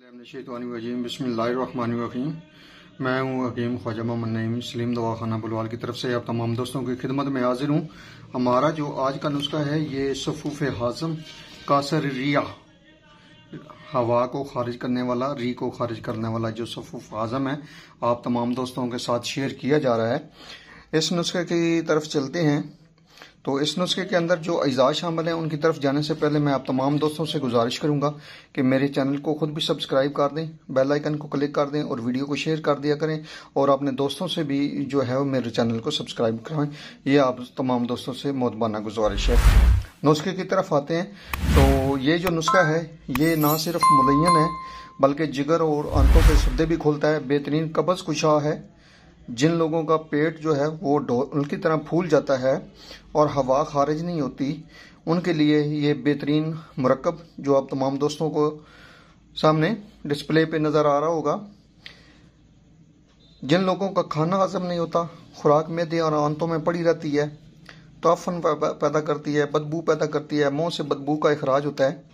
बिस्मिल्लाहिर्रहमानिर्रहीम। मैं हूँ हकीम ख्वाजा मोहम्मद नईम सलीम दवाखाना बुलवाल की तरफ से आप तमाम दोस्तों की खिदमत में हाजिर हूँ। हमारा जो आज का नुस्खा है ये सफूफ हाज़म कासर रिया, हवा को खारिज करने वाला, री को खारिज करने वाला जो सफूफ हाज़म है आप तमाम दोस्तों के साथ शेयर किया जा रहा है। इस नुस्खे की तरफ चलते हैं। तो इस नुस्खे के अंदर जो अज़ा शामिल हैं उनकी तरफ जाने से पहले मैं आप तमाम दोस्तों से गुजारिश करूंगा कि मेरे चैनल को खुद भी सब्सक्राइब कर दें, बेल आइकन को क्लिक कर दें और वीडियो को शेयर कर दिया करें और अपने दोस्तों से भी जो है वो मेरे चैनल को सब्सक्राइब कराएं। ये आप तमाम दोस्तों से मोहब्बाना गुजारिश है। नुस्खे की तरफ आते हैं। तो ये जो नुस्खा है ये ना सिर्फ मुलय्यन है बल्कि जिगर और आंतों के सद्दे भी खोलता है। बेहतरीन कब्ज़ कुशा है। जिन लोगों का पेट जो है वो ढोल की तरह फूल जाता है और हवा खारिज नहीं होती, उनके लिए ये बेहतरीन मुरक्कब जो आप तमाम दोस्तों को सामने डिस्प्ले पे नज़र आ रहा होगा। जिन लोगों का खाना हजम नहीं होता, खुराक मैदे और आंतों में पड़ी रहती है, ताफन पैदा करती है, बदबू पैदा करती है, मुंह से बदबू का इखराज होता है,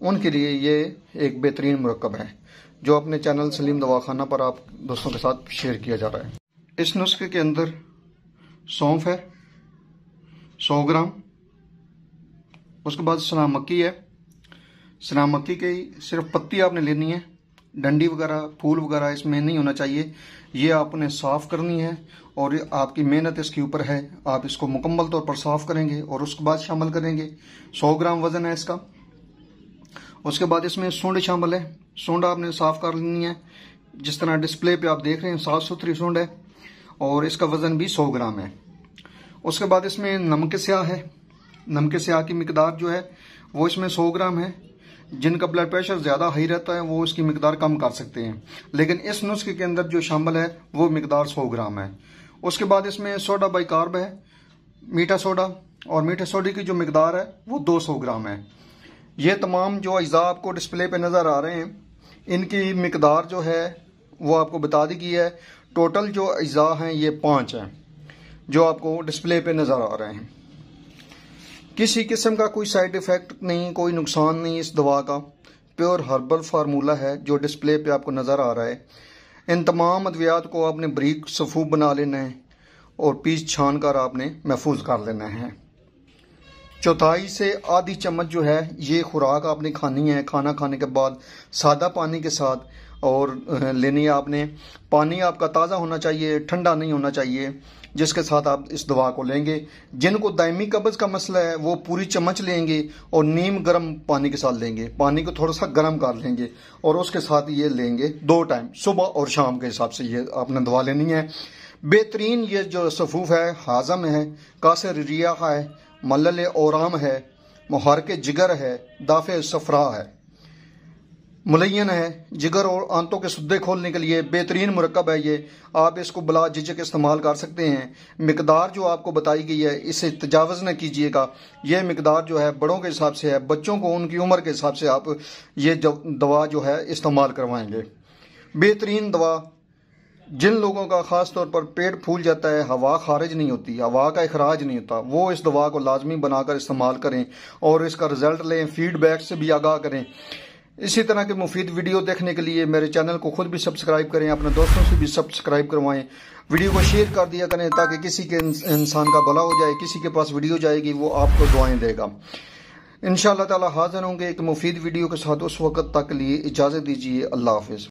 उनके लिए ये एक बेहतरीन मुरक्कब है जो अपने चैनल सलीम दवाखाना पर आप दोस्तों के साथ शेयर किया जा रहा है। इस नुस्खे के अंदर सौंफ है 100 ग्राम, उसके बाद सना मक्की है। सना मक्की की सिर्फ पत्ती आपने लेनी है, डंडी वगैरह फूल वगैरह इसमें नहीं होना चाहिए। ये आपने साफ़ करनी है और आपकी मेहनत इसके ऊपर है। आप इसको मुकम्मल तौर पर साफ़ करेंगे और उसके बाद शामिल करेंगे। 100 ग्राम वज़न है इसका। उसके बाद इसमें सूंड शामिल है। सूंड आपने साफ़ कर लेनी है, जिस तरह डिस्प्ले पे आप देख रहे हैं साफ़ सुथरी सूंड है और इसका वज़न भी 100 ग्राम है। उसके बाद इसमें नमक स्याह है। नमक स्याह की मिकदार जो है वो इसमें 100 ग्राम है। जिनका ब्लड प्रेशर ज़्यादा हाई रहता है वो इसकी मिकदार कम कर सकते हैं, लेकिन इस नुस्खे के अंदर जो शामिल है वो मिकदार 100 ग्राम है। उसके बाद इसमें सोडा बाइकार्ब है, मीठा सोडा, और मीठे सोडे की जो मिकदार है वो 200 ग्राम है। ये तमाम जो अज्जा आपको डिस्प्ले पे नज़र आ रहे हैं इनकी मिकदार जो है वो आपको बता दी गई है। टोटल जो अज्जा हैं ये 5 हैं जो आपको डिस्प्ले पे नज़र आ रहे हैं। किसी किस्म का कोई साइड इफ़ेक्ट नहीं, कोई नुकसान नहीं इस दवा का। प्योर हर्बल फार्मूला है जो डिस्प्ले पे आपको नज़र आ रहा है। इन तमाम अद्वियात को आपने बारीक सफूफ बना लेना है और पीस छान कर आपने महफूज कर लेना है। चौथाई से आधी चम्मच जो है ये खुराक आपने खानी है खाना खाने के बाद सादा पानी के साथ, और लेनी है आपने। पानी आपका ताज़ा होना चाहिए, ठंडा नहीं होना चाहिए, जिसके साथ आप इस दवा को लेंगे। जिनको दायमी कब्ज़ का मसला है वो पूरी चम्मच लेंगे और नीम गर्म पानी के साथ लेंगे। पानी को थोड़ा सा गर्म कर लेंगे और उसके साथ ये लेंगे 2 टाइम, सुबह और शाम के हिसाब से ये आपने दवा लेनी है। बेहतरीन ये जो सफूफ है, हाज़म है, कासर रिया है, मल्ल औराम है, मुहारके जिगर है, दाफे सफरा है, मुलय्यन है, जिगर और आंतों के सुद्दे खोलने के लिए बेहतरीन मुरक्कब है। ये आप इसको बिला झिझक इस्तेमाल कर सकते हैं। मिकदार जो आपको बताई गई है इसे तजावज़ न कीजिएगा। ये मिकदार जो है बड़ों के हिसाब से है, बच्चों को उनकी उम्र के हिसाब से आप ये दवा जो है इस्तेमाल करवाएंगे। बेहतरीन दवा। जिन लोगों का ख़ास तौर पर पेट फूल जाता है, हवा खारिज नहीं होती, हवा का इखराज नहीं होता, वो इस दवा को लाजमी बनाकर इस्तेमाल करें और इसका रिजल्ट लें, फीडबैक से भी आगाह करें। इसी तरह के मुफीद वीडियो देखने के लिए मेरे चैनल को खुद भी सब्सक्राइब करें, अपने दोस्तों से भी सब्सक्राइब करवाएं, वीडियो को शेयर कर दिया करें ताकि किसी के इंसान का भला हो जाए। किसी के पास वीडियो जाएगी वो आपको दुआएं देगा। इंशाअल्लाह ताला हाजिर होंगे एक मुफीद वीडियो के साथ। उस वक्त तक के लिए इजाज़त दीजिए। अल्लाह हाफिज़।